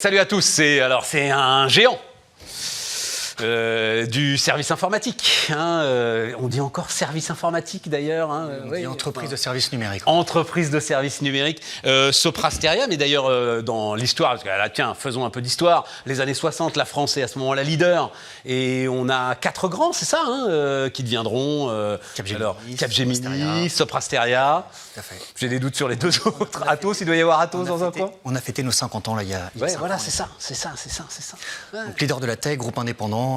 Salut à tous, c'est un géant du service informatique. On dit encore service informatique d'ailleurs. On dit entreprise de services numériques. Entreprise de services numériques. Sopra Steria, mais d'ailleurs dans l'histoire, parce que là, tiens, faisons un peu d'histoire. Les années 60, la France est à ce moment-là leader. Et on a 4 grands, c'est ça, qui deviendront Capgemini, Sopra Steria. Tout à fait. J'ai des doutes sur les deux autres. Atos, il doit y avoir Atos dans un coin. On a fêté nos 50 ans là, il y a Ouais, 5 voilà, ans. c'est ça. Ouais. Donc leader de la tech, groupe indépendant,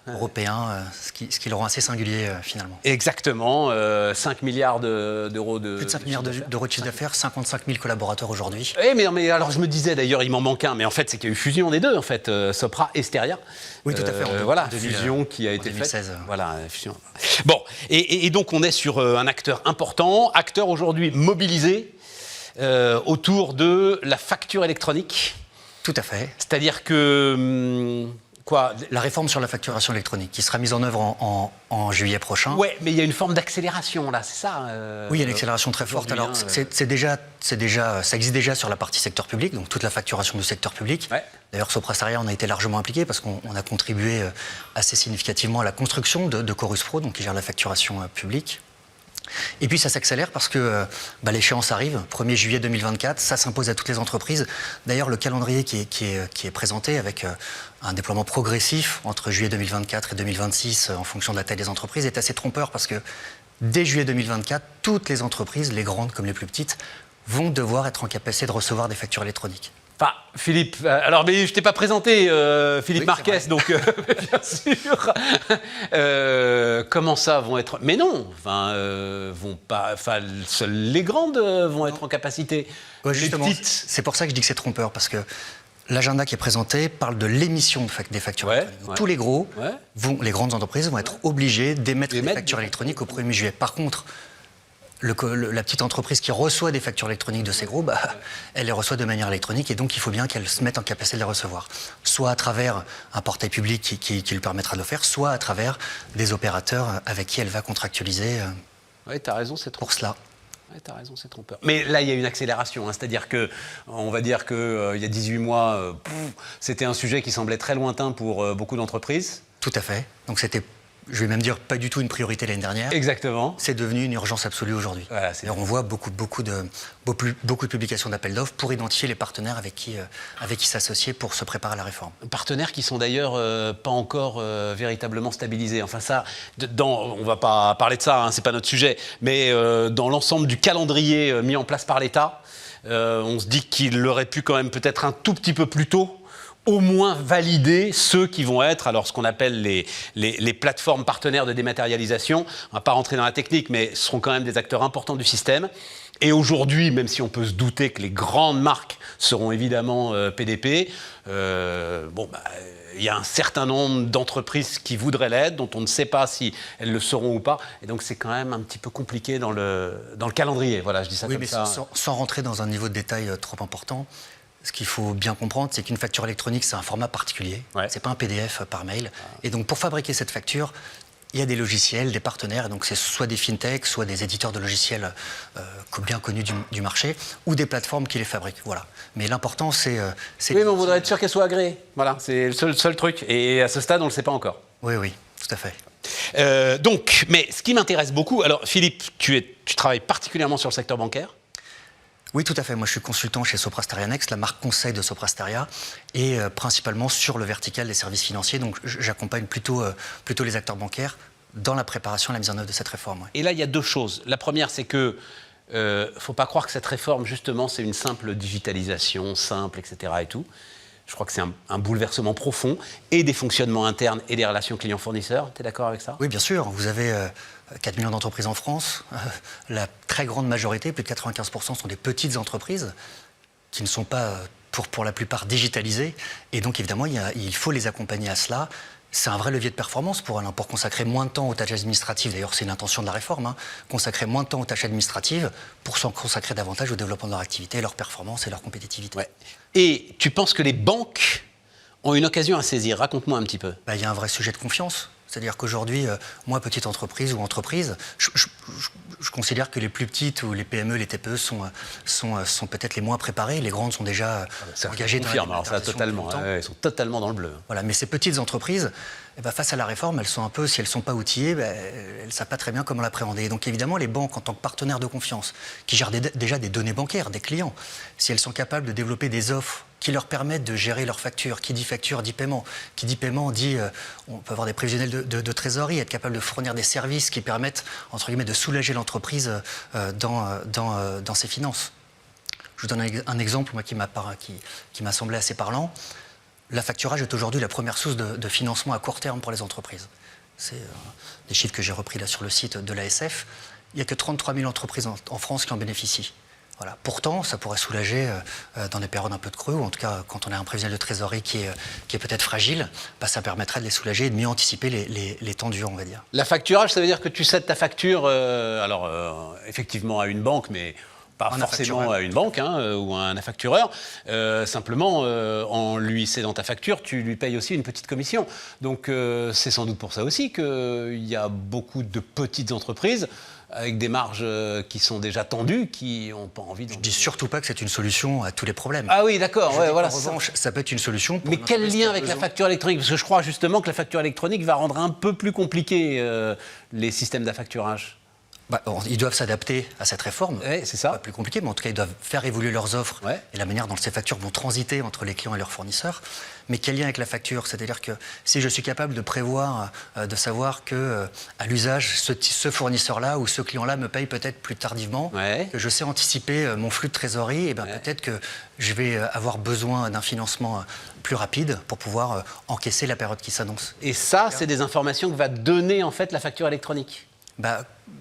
européen, ce qui le rend assez singulier finalement. Exactement, 5 milliards d'euros de Plus de 5 milliards d'euros de chiffre d'affaires, 55 000 collaborateurs aujourd'hui. Eh mais alors je me disais d'ailleurs, il m'en manque un, mais en fait c'est qu'il y a eu fusion des deux, en fait, Sopra et Steria. Oui, tout à fait. Voilà, fusion qui a été 2016, faite. Voilà, fusion. Bon, et donc on est sur un acteur important, acteur aujourd'hui mobilisé autour de la facture électronique. Tout à fait. C'est-à-dire que... Quoi ? La réforme sur la facturation électronique qui sera mise en œuvre en juillet prochain. Ouais, mais il y a une forme d'accélération là, c'est ça Oui, il y a une accélération très forte. Alors, ça existe déjà sur la partie secteur public, donc toute la facturation du secteur public. Ouais. D'ailleurs, Sopra Steria, on a été largement impliqué parce qu'on a contribué assez significativement à la construction de Chorus Pro, donc qui gère la facturation publique. Et puis ça s'accélère parce que l'échéance arrive, 1er juillet 2024, ça s'impose à toutes les entreprises. D'ailleurs, le calendrier qui est présenté avec un déploiement progressif entre juillet 2024 et 2026 en fonction de la taille des entreprises est assez trompeur parce que dès juillet 2024, toutes les entreprises, les grandes comme les plus petites, vont devoir être en capacité de recevoir des factures électroniques. Enfin, Philippe, alors mais je t'ai pas présenté, Philippe Oui, Marquez, donc bien sûr. Comment ça vont être ? Mais non, vont pas. Enfin, seules les grandes vont être en capacité. Ouais, les justement, petites. c'est pour ça que je dis que c'est trompeur parce que l'agenda qui est présenté parle de l'émission des factures électroniques. Ouais. Tous les gros, Ouais. les grandes entreprises vont être obligées d'émettre des D'émettre factures des électroniques au 1er juillet. Par contre, la petite entreprise qui reçoit des factures électroniques de ces gros, elle les reçoit de manière électronique et donc il faut bien qu'elle se mette en capacité de les recevoir. Soit à travers un portail public qui lui permettra de le faire, soit à travers des opérateurs avec qui elle va contractualiser Oui, t'as raison, c'est trop. pour cela. Ouais, t'as raison, c'est trompeur. Mais là, il y a une accélération, c'est-à-dire que, on va dire que il y a 18 mois, c'était un sujet qui semblait très lointain pour beaucoup d'entreprises. Tout à fait. Donc c'était, je vais même dire, pas du tout une priorité l'année dernière. Exactement. C'est devenu une urgence absolue aujourd'hui. Voilà, D'ailleurs, on voit beaucoup de publications d'appels d'offres pour identifier les partenaires avec qui s'associer pour se préparer à la réforme. Partenaires qui sont d'ailleurs pas encore véritablement stabilisés. Enfin ça, on va pas parler de ça, c'est pas notre sujet, mais dans l'ensemble du calendrier mis en place par l'État, on se dit qu'il aurait pu quand même peut-être un tout petit peu plus tôt au moins valider ceux qui vont être, alors ce qu'on appelle les plateformes partenaires de dématérialisation. On ne va pas rentrer dans la technique, mais ce seront quand même des acteurs importants du système. Et aujourd'hui, même si on peut se douter que les grandes marques seront évidemment PDP, il y a un certain nombre d'entreprises qui voudraient l'être, dont on ne sait pas si elles le seront ou pas. Et donc c'est quand même un petit peu compliqué dans le calendrier. Voilà, je dis ça oui, comme mais ça. Sans rentrer dans un niveau de détail trop important, ce qu'il faut bien comprendre, c'est qu'une facture électronique, c'est un format particulier. Ouais. C'est pas un PDF par mail. Et donc, pour fabriquer cette facture, il y a des logiciels, des partenaires. Et donc, c'est soit des fintechs, soit des éditeurs de logiciels bien connus du marché, ou des plateformes qui les fabriquent. Voilà. Mais l'important, c'est... Oui, mais on voudrait être sûr qu'elle soit agréée. Voilà, c'est le seul truc. Et à ce stade, on ne le sait pas encore. Oui, tout à fait. Mais ce qui m'intéresse beaucoup, alors Philippe, tu travailles particulièrement sur le secteur bancaire. Oui, tout à fait. Moi, je suis consultant chez Sopra Steria Next, la marque conseil de Sopra Steria, et principalement sur le vertical des services financiers. Donc, j'accompagne plutôt les acteurs bancaires dans la préparation et la mise en œuvre de cette réforme. Ouais. Et là, il y a deux choses. La première, c'est que faut pas croire que cette réforme, justement, c'est une simple digitalisation, simple, etc. et tout. Je crois que c'est un bouleversement profond et des fonctionnements internes et des relations clients-fournisseurs. Tu es d'accord avec ça ? Oui, bien sûr. Vous avez 4 millions d'entreprises en France. La très grande majorité, plus de 95%, sont des petites entreprises qui ne sont pas, pour la plupart, digitalisées. Et donc, évidemment, il faut les accompagner à cela. C'est un vrai levier de performance pour elles, pour consacrer moins de temps aux tâches administratives. D'ailleurs, c'est une intention de la réforme, consacrer moins de temps aux tâches administratives pour s'en consacrer davantage au développement de leur activité, leur performance et leur compétitivité. Ouais. Et tu penses que les banques ont une occasion à saisir ? Raconte-moi un petit peu. Il y a un vrai sujet de confiance. C'est-à-dire qu'aujourd'hui, moi, petite entreprise ou entreprise, je considère que les plus petites ou les PME, les TPE sont peut-être les moins préparées. Les grandes sont déjà engagées dans la dématérialisation totalement. Elles sont totalement dans le bleu. Voilà, mais ces petites entreprises, face à la réforme, elles sont un peu, si elles ne sont pas outillées, elles ne savent pas très bien comment l'appréhender. Donc évidemment, les banques, en tant que partenaires de confiance, qui gèrent déjà des données bancaires, des clients, si elles sont capables de développer des offres qui leur permettent de gérer leurs factures, qui dit facture dit paiement, qui dit paiement dit on peut avoir des prévisionnels de trésorerie, être capable de fournir des services qui permettent, entre guillemets, de soulager l'entreprise dans ses finances. Je vous donne un exemple moi, qui m'a semblé assez parlant. L'affacturage est aujourd'hui la première source de financement à court terme pour les entreprises. C'est des chiffres que j'ai repris là sur le site de l'ASF. Il n'y a que 33 000 entreprises en France qui en bénéficient. Voilà. Pourtant, ça pourrait soulager dans des périodes un peu de creux, ou en tout cas quand on a un prévisionnel de trésorerie qui est peut-être fragile, ça permettrait de les soulager et de mieux anticiper les temps durs, on va dire. L'affacturage, ça veut dire que tu cèdes ta facture, effectivement à une banque, mais pas forcément à une banque ou à un affactureur. Simplement, en lui cédant ta facture, tu lui payes aussi une petite commission. Donc c'est sans doute pour ça aussi qu'il y a beaucoup de petites entreprises avec des marges qui sont déjà tendues, qui n'ont pas envie de... Je ne dis surtout pas que c'est une solution à tous les problèmes. Ah oui, d'accord. Ouais, voilà, en revanche, ça peut être une solution pour... Mais quel lien avec la facture électronique? Parce que je crois justement que la facture électronique va rendre un peu plus compliqué les systèmes d'affacturage. Ils doivent s'adapter à cette réforme. Ouais, c'est ça. Pas plus compliqué, mais en tout cas, ils doivent faire évoluer leurs offres et la manière dont ces factures vont transiter entre les clients et leurs fournisseurs. Mais quel lien avec la facture? C'est-à-dire que si je suis capable de prévoir, de savoir que à l'usage, ce fournisseur-là ou ce client-là me paye peut-être plus tardivement, que je sais anticiper mon flux de trésorerie, et peut-être que je vais avoir besoin d'un financement plus rapide pour pouvoir encaisser la période qui s'annonce. Et ça, c'est des informations que va donner en fait la facture électronique.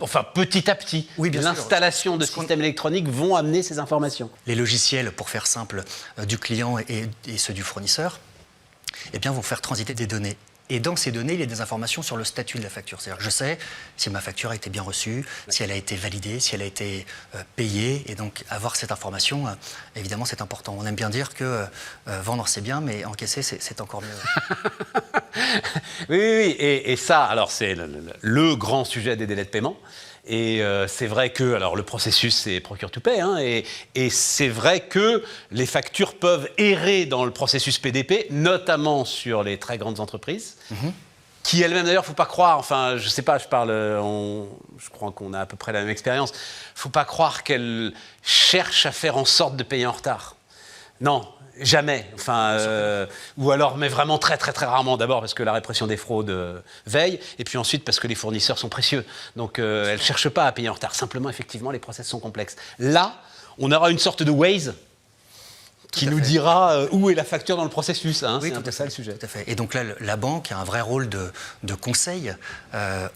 Enfin, petit à petit, oui, l'installation de systèmes électroniques vont amener ces informations. Les logiciels, pour faire simple, du client et ceux du fournisseur, vont faire transiter des données. Et dans ces données, il y a des informations sur le statut de la facture. C'est-à-dire que je sais si ma facture a été bien reçue, si elle a été validée, si elle a été payée. Et donc, avoir cette information, évidemment, c'est important. On aime bien dire que vendre, c'est bien, mais encaisser, c'est encore mieux. Oui. Et ça, alors, c'est le grand sujet des délais de paiement. Et c'est vrai que le processus, c'est procure to pay. Et c'est vrai que les factures peuvent errer dans le processus PDP, notamment sur les très grandes entreprises, qui elles-mêmes, d'ailleurs, il ne faut pas croire, enfin, je ne sais pas, je crois qu'on a à peu près la même expérience, il ne faut pas croire qu'elles cherchent à faire en sorte de payer en retard. Non. Jamais, ou alors, mais vraiment très très très rarement. D'abord parce que la répression des fraudes veille, et puis ensuite parce que les fournisseurs sont précieux. Donc elles ne cherchent pas à payer en retard. Simplement, effectivement, les process sont complexes. Là, on aura une sorte de Waze qui nous dira où est la facture dans le processus. Oui, c'est un peu ça le sujet. Tout à fait. Et donc là, la banque a un vrai rôle de conseil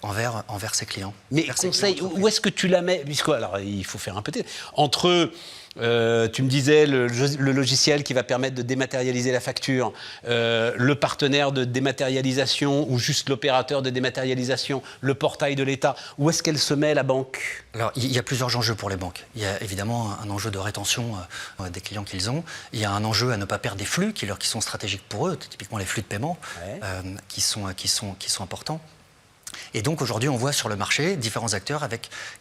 envers ses clients. Mais conseil, où est-ce que tu la mets? Puisque, alors, il faut faire un petit... Entre... tu me disais le logiciel qui va permettre de dématérialiser la facture, le partenaire de dématérialisation ou juste l'opérateur de dématérialisation, le portail de l'État. Où est-ce qu'elle se met, la banque? Alors, il y a plusieurs enjeux pour les banques. Il y a évidemment un enjeu de rétention des clients qu'ils ont. Il y a un enjeu à ne pas perdre des flux qui sont stratégiques pour eux, typiquement les flux de paiement, qui sont importants. Et donc aujourd'hui, on voit sur le marché différents acteurs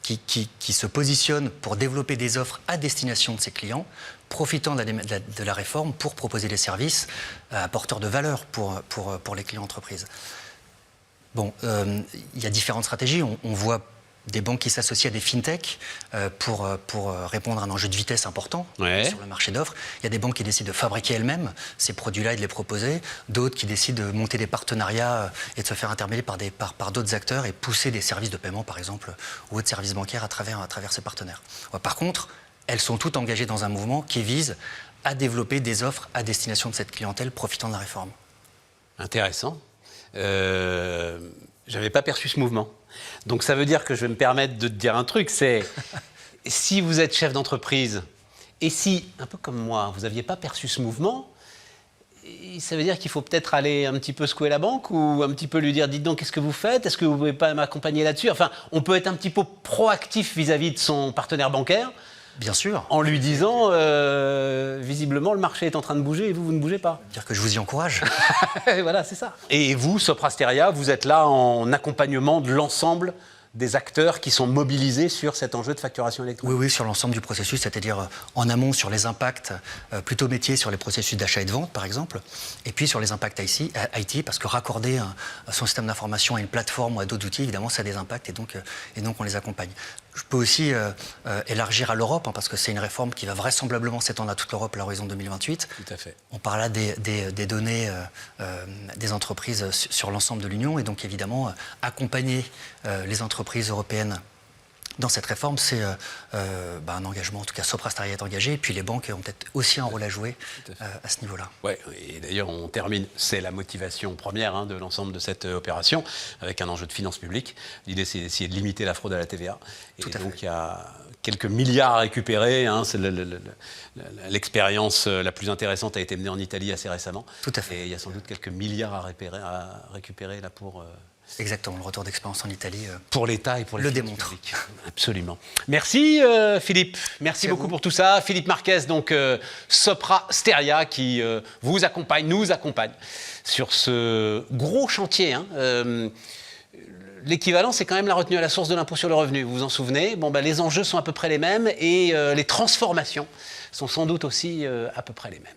qui se positionnent pour développer des offres à destination de ces clients, profitant de la réforme pour proposer des services apporteurs de valeur pour les clients entreprises. Bon, il y a différentes stratégies. On voit des banques qui s'associent à des fintechs pour répondre à un enjeu de vitesse important sur le marché d'offres. Il y a des banques qui décident de fabriquer elles-mêmes ces produits-là et de les proposer. D'autres qui décident de monter des partenariats et de se faire intermédiaire par d'autres acteurs et pousser des services de paiement, par exemple, ou autres services bancaires à travers ces partenaires. Par contre, elles sont toutes engagées dans un mouvement qui vise à développer des offres à destination de cette clientèle profitant de la réforme. Intéressant. J'avais pas perçu ce mouvement. Donc ça veut dire que je vais me permettre de te dire un truc, c'est si vous êtes chef d'entreprise et si, un peu comme moi, vous n'aviez pas perçu ce mouvement, ça veut dire qu'il faut peut-être aller un petit peu secouer la banque ou un petit peu lui dire, dites donc, qu'est-ce que vous faites? Est-ce que vous ne pouvez pas m'accompagner là-dessus? Enfin, on peut être un petit peu proactif vis-à-vis de son partenaire bancaire Bien sûr. En lui disant, visiblement, le marché est en train de bouger et vous ne bougez pas. Dire que je vous y encourage. Et voilà, c'est ça. Et vous, Sopra Steria, vous êtes là en accompagnement de l'ensemble des acteurs qui sont mobilisés sur cet enjeu de facturation électronique. Oui, sur l'ensemble du processus, c'est-à-dire en amont sur les impacts plutôt métiers sur les processus d'achat et de vente, par exemple, et puis sur les impacts IT, parce que raccorder son système d'information à une plateforme ou à d'autres outils, évidemment, ça a des impacts, et donc on les accompagne. Je peux aussi élargir à l'Europe, parce que c'est une réforme qui va vraisemblablement s'étendre à toute l'Europe à l'horizon 2028. Tout à fait. On parle là des données des entreprises sur l'ensemble de l'Union, et donc évidemment, accompagner les entreprises européennes dans cette réforme, c'est un engagement, en tout cas Sopra Steria est engagé, et puis les banques ont peut-être aussi un rôle à jouer à ce niveau-là. Ouais, et d'ailleurs on termine, c'est la motivation première de l'ensemble de cette opération, avec un enjeu de finances publiques. L'idée c'est d'essayer de limiter la fraude à la TVA. Et donc il y a quelques milliards à récupérer, c'est l'expérience la plus intéressante a été menée en Italie assez récemment. Tout à fait. Et il y a sans doute quelques milliards à récupérer là pour... Exactement, le retour d'expérience en Italie pour l'État et pour les finances démontre. publiques. Absolument. Merci Philippe, merci beaucoup pour tout ça. Philippe Marquez, donc Sopra Steria, qui vous accompagne, nous accompagne sur ce gros chantier. L'équivalent, c'est quand même la retenue à la source de l'impôt sur le revenu. Vous vous en souvenez ? Les enjeux sont à peu près les mêmes et les transformations sont sans doute aussi à peu près les mêmes.